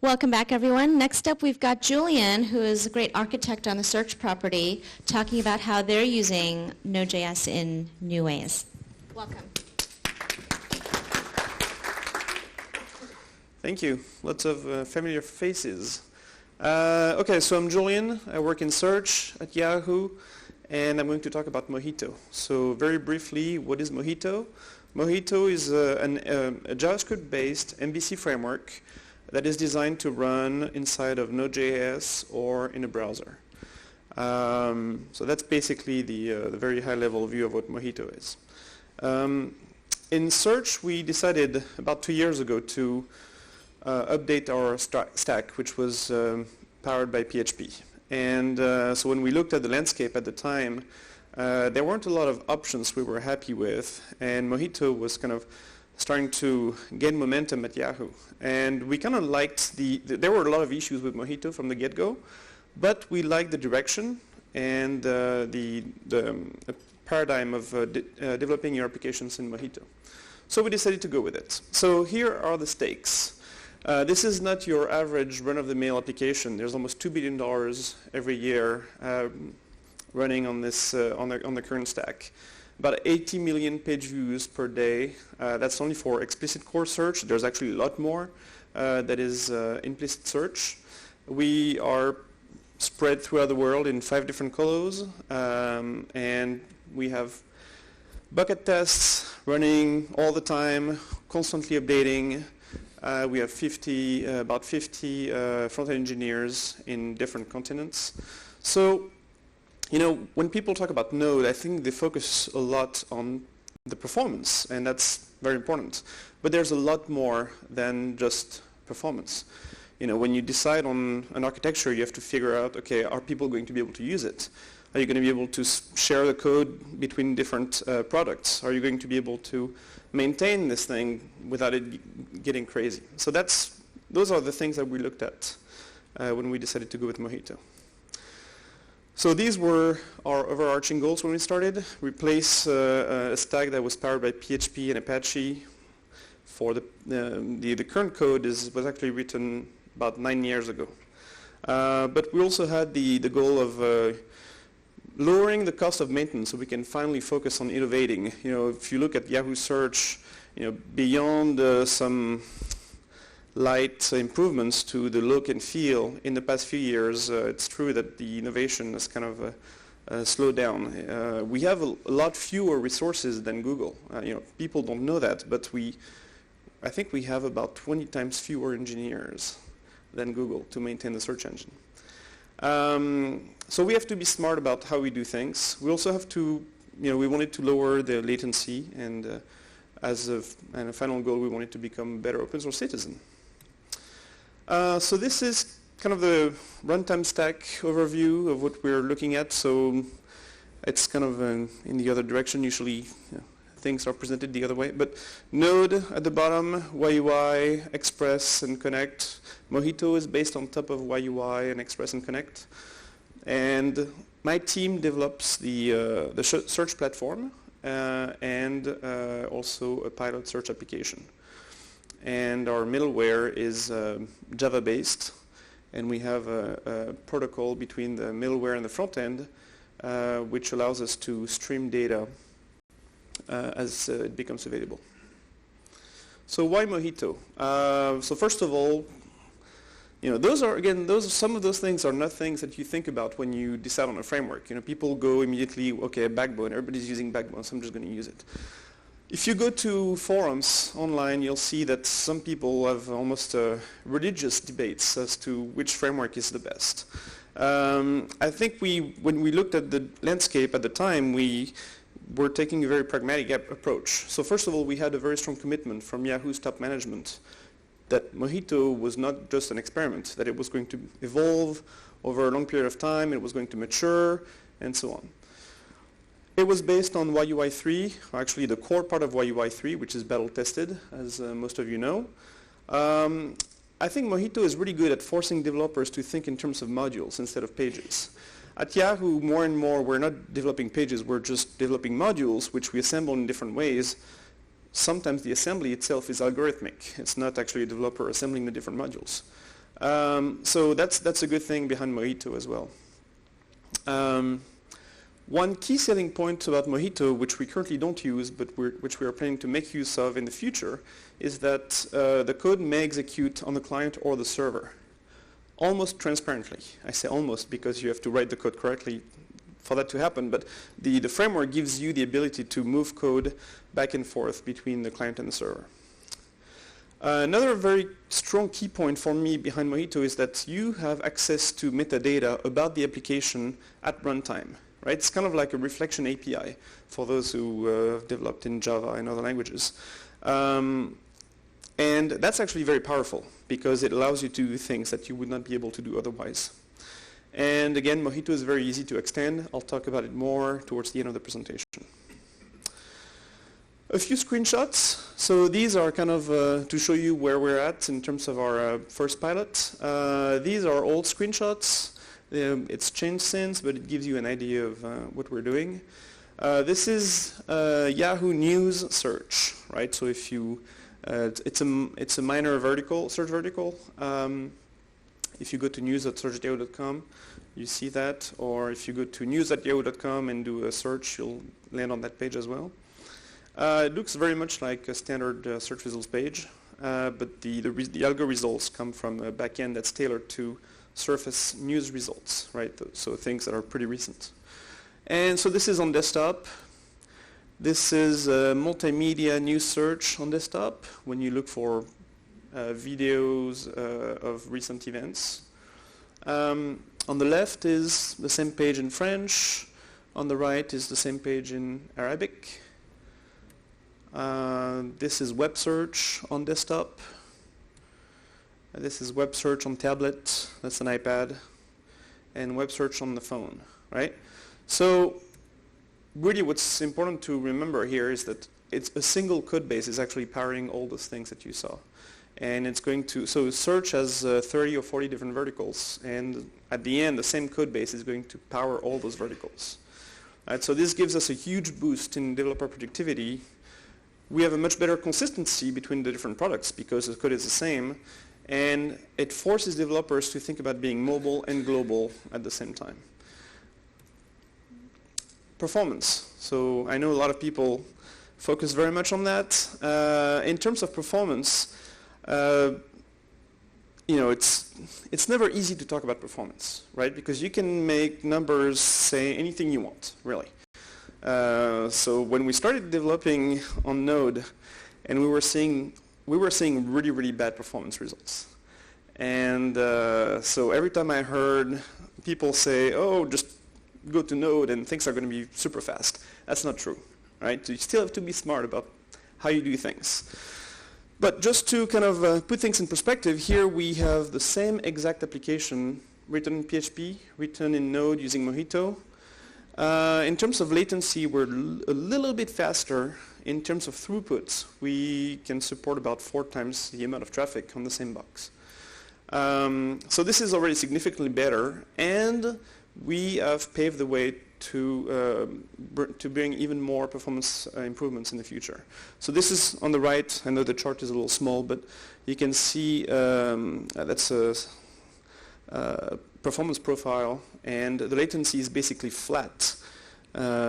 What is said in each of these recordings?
Welcome back, everyone. Next up, we've got Julien, who is a great architect on the Search property, talking about how they're using Node.js in new ways. Welcome. Thank you. Lots of familiar faces. Okay, so I'm Julien. I work in Search at Yahoo, and I'm going to talk about Mojito. So very briefly, what is Mojito? Mojito is a JavaScript-based MVC framework that is designed to run inside of Node.js or in a browser. So that's basically the very high-level view of what Mojito is. In Search, we decided about 2 years ago to update our stack, which was powered by PHP. And so when we looked at the landscape at the time, there weren't a lot of options we were happy with, and Mojito was kind of starting to gain momentum at Yahoo. And we kind of liked there were a lot of issues with Mojito from the get-go, but we liked the direction and the paradigm of developing your applications in Mojito. So we decided to go with it. So here are the stakes. This is not your average run-of-the-mill application. There's almost $2 billion every year running on this on the current stack. About 80 million page views per day. That's only for explicit core search. There's actually a lot more that is implicit search. We are spread throughout the world in 5 different colos, and we have bucket tests running all the time, constantly updating. We have about 50 front-end engineers in different continents. So, you know, when people talk about Node, I think they focus a lot on the performance, and that's very important. But there's a lot more than just performance. You know, when you decide on an architecture, you have to figure out, okay, are people going to be able to use it? Are you going to be able to share the code between different products? Are you going to be able to maintain this thing without it getting crazy? So those are the things that we looked at when we decided to go with Mojito. So these were our overarching goals when we started. Replace a stack that was powered by PHP and Apache. For the current code was actually written about 9 years ago. But we also had the goal of lowering the cost of maintenance so we can finally focus on innovating. You know, if you look at Yahoo Search, you know, beyond some light improvements to the look and feel in the past few years, it's true that the innovation has kind of slowed down. We have a lot fewer resources than Google. You know, people don't know that, but I think we have about 20 times fewer engineers than Google to maintain the search engine. So we have to be smart about how we do things. We also have to, you know, we wanted to lower the latency, and as a final goal, we wanted to become a better open source citizen. So this is kind of the runtime stack overview of what we're looking at. So it's kind of in the other direction. Usually, you know, things are presented the other way. But Node at the bottom, YUI, Express, and Connect. Mojito is based on top of YUI and Express and Connect. And my team develops the search platform and also a pilot search application. And our middleware is Java-based, and we have a protocol between the middleware and the front end, which allows us to stream data as it becomes available. So why Mojito? So first of all, you know, some of those things are not things that you think about when you decide on a framework. You know, people go immediately, okay, Backbone, everybody's using Backbone, so I'm just going to use it. If you go to forums online, you'll see that some people have almost religious debates as to which framework is the best. I think when we looked at the landscape at the time, we were taking a very pragmatic approach. So first of all, we had a very strong commitment from Yahoo's top management that Mojito was not just an experiment, that it was going to evolve over a long period of time, it was going to mature, and so on. It was based on YUI 3, or actually the core part of YUI 3, which is battle tested, as most of you know. I think Mojito is really good at forcing developers to think in terms of modules instead of pages. At Yahoo, more and more, we're not developing pages, we're just developing modules, which we assemble in different ways. Sometimes the assembly itself is algorithmic. It's not actually a developer assembling the different modules. So that's a good thing behind Mojito as well. One key selling point about Mojito, which we currently don't use, but which we are planning to make use of in the future, is that the code may execute on the client or the server, almost transparently. I say almost because you have to write the code correctly for that to happen, but the framework gives you the ability to move code back and forth between the client and the server. Another very strong key point for me behind Mojito is that you have access to metadata about the application at runtime. Right? It's kind of like a reflection API for those who have developed in Java and other languages. And that's actually very powerful because it allows you to do things that you would not be able to do otherwise. And again, Mojito is very easy to extend. I'll talk about it more towards the end of the presentation. A few screenshots. So these are kind of to show you where we're at in terms of our first pilot. These are old screenshots. It's changed since, but it gives you an idea of what we're doing. This is Yahoo News Search, right? So if you, it's a minor vertical, search vertical. If you go to news.search.yahoo.com, you see that. Or if you go to news.yahoo.com and do a search, you'll land on that page as well. It looks very much like a standard search results page, but the algo results come from a backend that's tailored to surface news results, right? So things that are pretty recent. And so this is on desktop. This is multimedia news search on desktop when you look for videos of recent events. On the left is the same page in French. On the right is the same page in Arabic. This is web search on desktop. This is web search on tablet, that's an iPad, and web search on the phone, right? So really what's important to remember here is that it's a single code base is actually powering all those things that you saw. And it's going to, so search has 30 or 40 different verticals, and at the end the same code base is going to power all those verticals. Right, so this gives us a huge boost in developer productivity. We have a much better consistency between the different products because the code is the same. And it forces developers to think about being mobile and global at the same time. Performance. So I know a lot of people focus very much on that. In terms of performance, it's never easy to talk about performance, right? Because you can make numbers say anything you want, really. So when we started developing on Node, and we were seeing really, really bad performance results. And so every time I heard people say, oh, just go to Node and things are going to be super fast, that's not true, right? So you still have to be smart about how you do things. But just to kind of put things in perspective, here we have the same exact application written in PHP, written in Node using Mojito. In terms of latency, we're a little bit faster. In terms of throughput, we can support about 4 times the amount of traffic on the same box. So this is already significantly better, and we have paved the way to bring even more performance improvements in the future. So this is on the right. I know the chart is a little small, but you can see that's a performance profile, and the latency is basically flat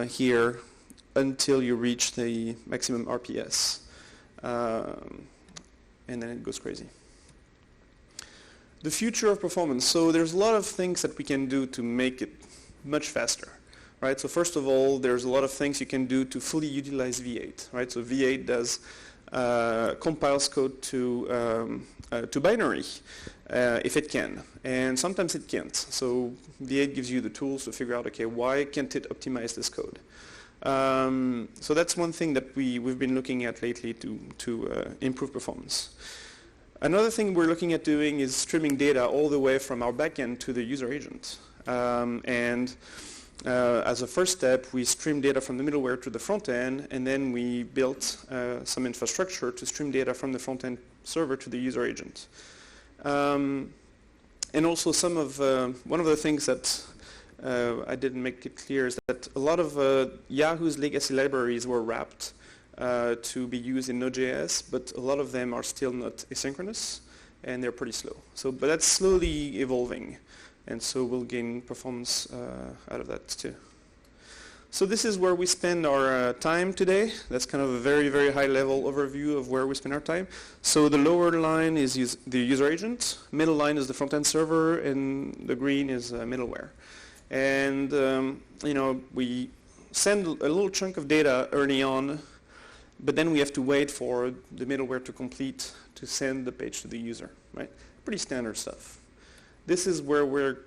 here until you reach the maximum RPS, and then it goes crazy. The future of performance. So there's a lot of things that we can do to make it much faster, right? So first of all, there's a lot of things you can do to fully utilize V8, right? So V8 does compiles code to binary if it can, and sometimes it can't. So V8 gives you the tools to figure out, okay, why can't it optimize this code? So that's one thing that we've been looking at lately to improve performance. Another thing we're looking at doing is streaming data all the way from our backend to the user agent. As a first step, we stream data from the middleware to the front end, and then we built some infrastructure to stream data from the front end server to the user agent. And also one of the things that I didn't make it clear is that a lot of Yahoo's legacy libraries were wrapped to be used in Node.js, but a lot of them are still not asynchronous. and they're pretty slow. But that's slowly evolving, and so we'll gain performance out of that too. So this is where we spend our time today. That's kind of a very, very high-level overview of where we spend our time. So the lower line is the user agent, middle line is the front-end server, and the green is middleware. And we send a little chunk of data early on, but then we have to wait for the middleware to complete to send the page to the user, right? Pretty standard stuff. This is where we're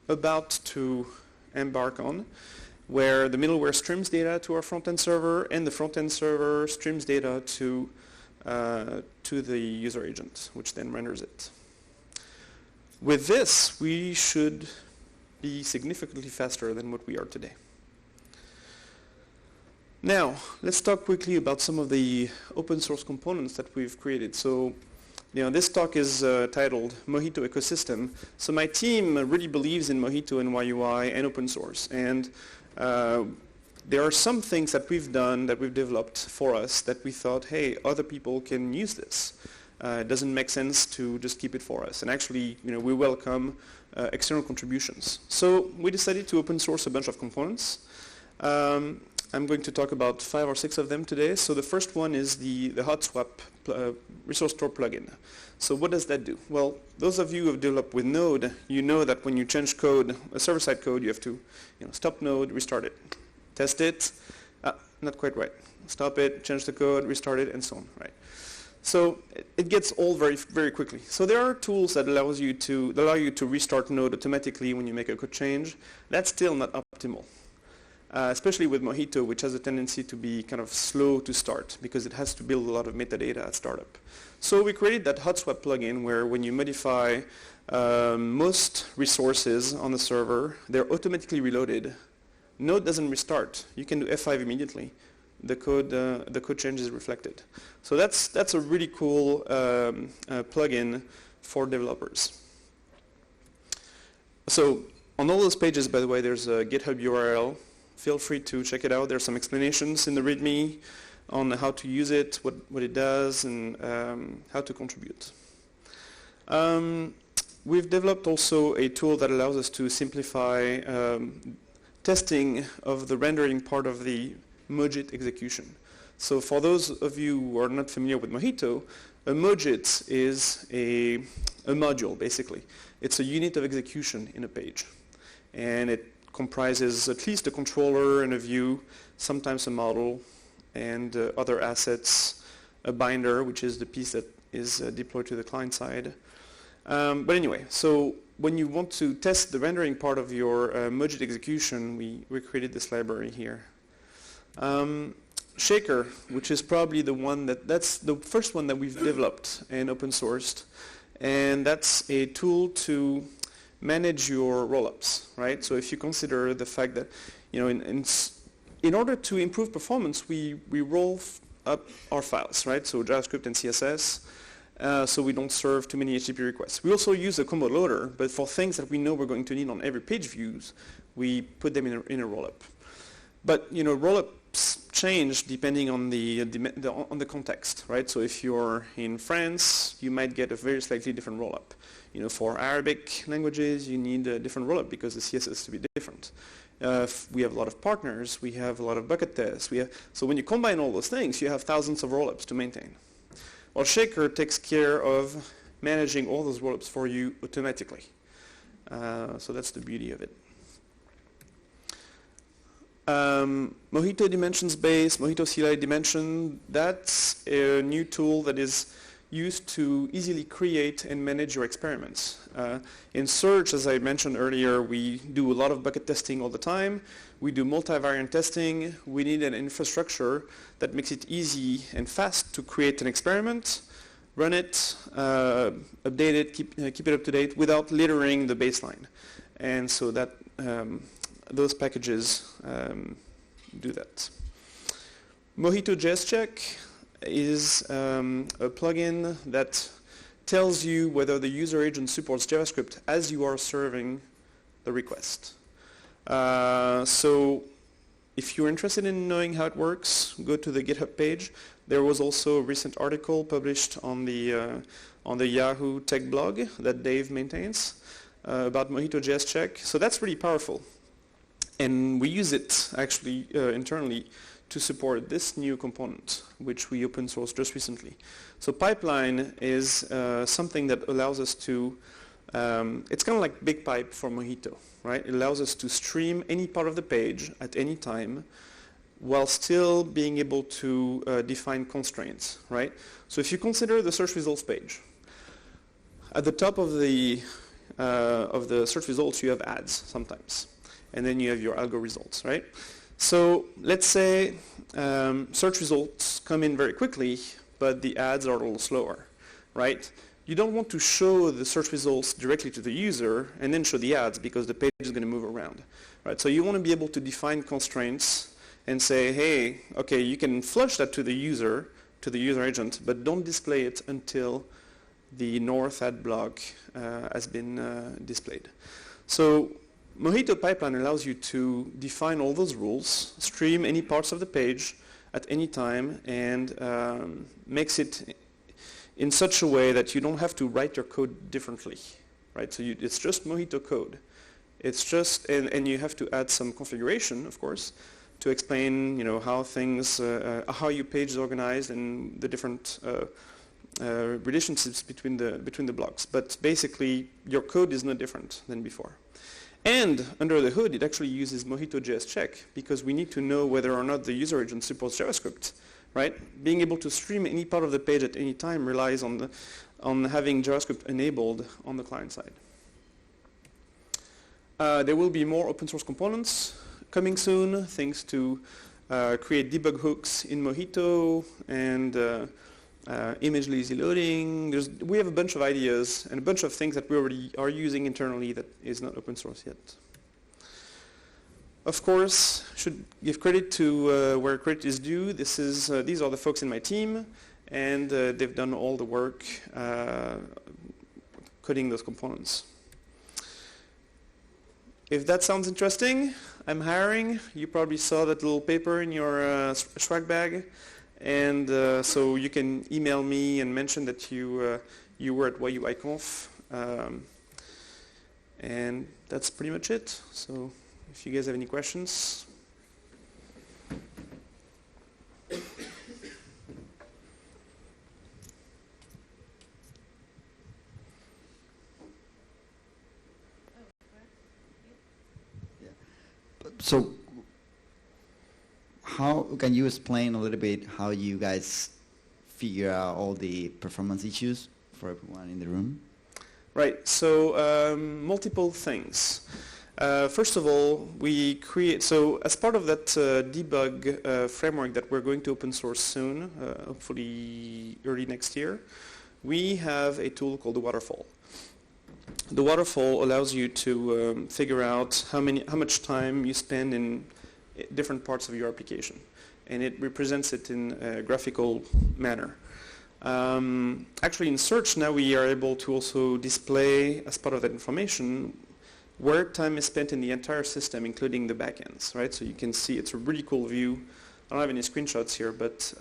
about to embark on, where the middleware streams data to our front-end server, and the front-end server streams data to the user agent, which then renders it. With this, we should be significantly faster than what we are today. Now, let's talk quickly about some of the open source components that we've created. So, this talk is titled Mojito Ecosystem. So my team really believes in Mojito and YUI and open source. And there are some things that we've done, that we've developed for us, that we thought, hey, other people can use this. It doesn't make sense to just keep it for us. And actually, we welcome external contributions. So we decided to open source a bunch of components. I'm going to talk about 5 or 6 of them today. So the first one is the hot swap resource store plugin. So what does that do? Well, those of you who have developed with Node, you know that when you change code, a server-side code, you have to stop Node, restart it, test it, not quite right, stop it, change the code, restart it, and so on, right? So it gets old very, very quickly. So there are tools that allow you to restart Node automatically when you make a code change. That's still not optimal. Especially with Mojito, which has a tendency to be kind of slow to start because it has to build a lot of metadata at startup. So we created that hot swap plugin where when you modify most resources on the server, they're automatically reloaded. Node doesn't restart. You can do F5 immediately. The code change is reflected. So that's a really cool plugin for developers. So on all those pages, by the way, there's a GitHub URL. Feel free to check it out. There's some explanations in the README on how to use it, what it does, and how to contribute. We've developed also a tool that allows us to simplify testing of the rendering part of the Mojito execution. So for those of you who are not familiar with Mojito, a Mojito is a module, basically. It's a unit of execution in a page. And it comprises at least a controller and a view, sometimes a model, and other assets, a binder, which is the piece that is deployed to the client side. But anyway, so when you want to test the rendering part of your Mojito execution, we created this library here. Shaker, which is probably that's the first one that we've developed and open sourced, and that's a tool to manage your rollups, right? So if you consider the fact that, in order to improve performance, we roll up our files, right? So JavaScript and CSS, so we don't serve too many HTTP requests. We also use a combo loader, but for things that we know we're going to need on every page views, we put them in a rollup. But rollups change depending on the context, right? So if you're in France, you might get a very slightly different rollup. For Arabic languages, you need a different rollup because the CSS has to be different. We have a lot of partners. We have a lot of bucket tests. So when you combine all those things, you have thousands of rollups to maintain. Well, Shaker takes care of managing all those rollups for you automatically. So that's the beauty of it. Mojito Dimensions Base, Mojito CLI Dimension, that's a new tool that is used to easily create and manage your experiments. In Search, as I mentioned earlier, we do a lot of bucket testing all the time. We do multivariant testing. We need an infrastructure that makes it easy and fast to create an experiment, run it, update it, keep it up to date without littering the baseline. And so that those packages do that. Mojito JS Check is a plugin that tells you whether the user agent supports JavaScript as you are serving the request. So if you're interested in knowing how it works, go to the GitHub page. There was also a recent article published on the Yahoo Tech blog that Dave maintains about Mojito.js check. So that's really powerful. And we use it actually internally to support this new component, which we open sourced just recently. So pipeline is something that allows us to, it's kind of like Big Pipe for Mojito, right? It allows us to stream any part of the page at any time while still being able to define constraints, right? So if you consider the search results page, at the top of the search results you have ads sometimes, and then you have your algo results, right? So let's say search results come in very quickly, but the ads are a little slower, right? You don't want to show the search results directly to the user and then show the ads because the page is going to move around, right? So you want to be able to define constraints and say, hey, okay, you can flush that to the user agent, but don't display it until the north ad block has been displayed. So Mojito pipeline allows you to define all those rules, stream any parts of the page at any time, and makes it in such a way that you don't have to write your code differently, right? So it's just Mojito code. It's just, and you have to add some configuration, of course, to explain, how things, how your page is organized and the different relationships between the blocks. But basically, your code is no different than before. And under the hood, it actually uses Mojito.js check because we need to know whether or not the user agent supports JavaScript, right? Being able to stream any part of the page at any time relies on having JavaScript enabled on the client side. There will be more open source components coming soon, things to create debug hooks in Mojito and image lazy loading. We have a bunch of ideas and a bunch of things that we already are using internally that is not open source yet. Of course, should give credit to where credit is due. These are the folks in my team, and they've done all the work coding those components. If that sounds interesting, I'm hiring. You probably saw that little paper in your swag bag. And so you can email me and mention that you were at YUIConf. And that's pretty much it. So if you guys have any questions. So how can you explain a little bit how you guys figure out all the performance issues for everyone in the room? Right, so multiple things. First of all, so as part of that debug framework that we're going to open source soon, hopefully early next year, we have a tool called the waterfall. The waterfall allows you to figure out how much time you spend in different parts of your application, and it represents it in a graphical manner. Actually, in search now we are able to also display, as part of that information, where time is spent in the entire system, including the backends, right? So you can see it's a really cool view. I don't have any screenshots here, but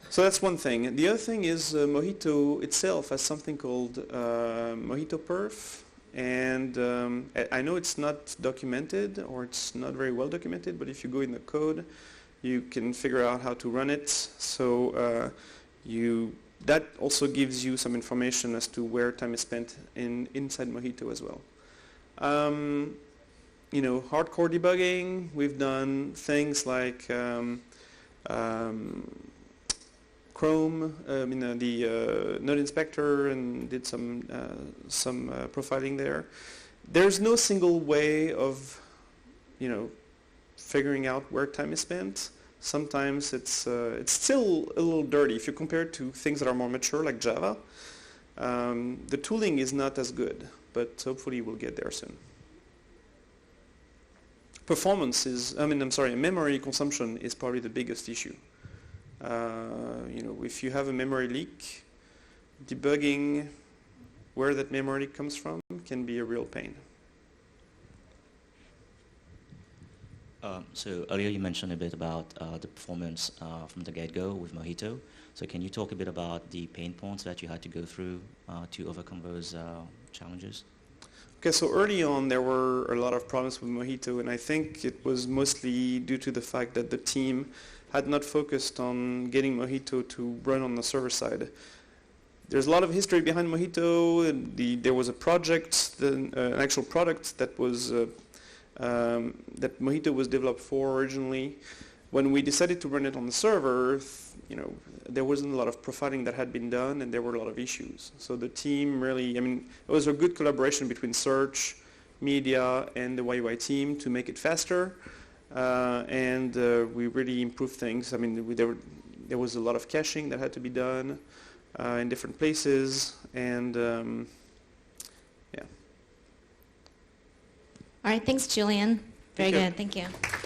so that's one thing. The other thing is Mojito itself has something called Mojito Perf. And I know it's not documented, or it's not very well documented, but if you go in the code, you can figure out how to run it. So that also gives you some information as to where time is spent inside Mojito as well. Hardcore debugging, we've done things like Chrome, the node inspector, and did some profiling there. There's no single way of, figuring out where time is spent. Sometimes it's still a little dirty if you compare it to things that are more mature like Java. The tooling is not as good, but hopefully we'll get there soon. Performance memory consumption is probably the biggest issue. If you have a memory leak, debugging where that memory leak comes from can be a real pain. So earlier you mentioned a bit about the performance from the get-go with Mojito. So can you talk a bit about the pain points that you had to go through to overcome those challenges? Okay, so early on there were a lot of problems with Mojito, and I think it was mostly due to the fact that the team had not focused on getting Mojito to run on the server side. There's a lot of history behind Mojito. There was a project, an actual product that was that Mojito was developed for originally. When we decided to run it on the server, there wasn't a lot of profiling that had been done, and there were a lot of issues. So the team really, it was a good collaboration between search, media, and the YUI team to make it faster, and we really improved things. There was a lot of caching that had to be done in different places, and yeah. All right, thanks, Julien. Very Thank you. good, thank you.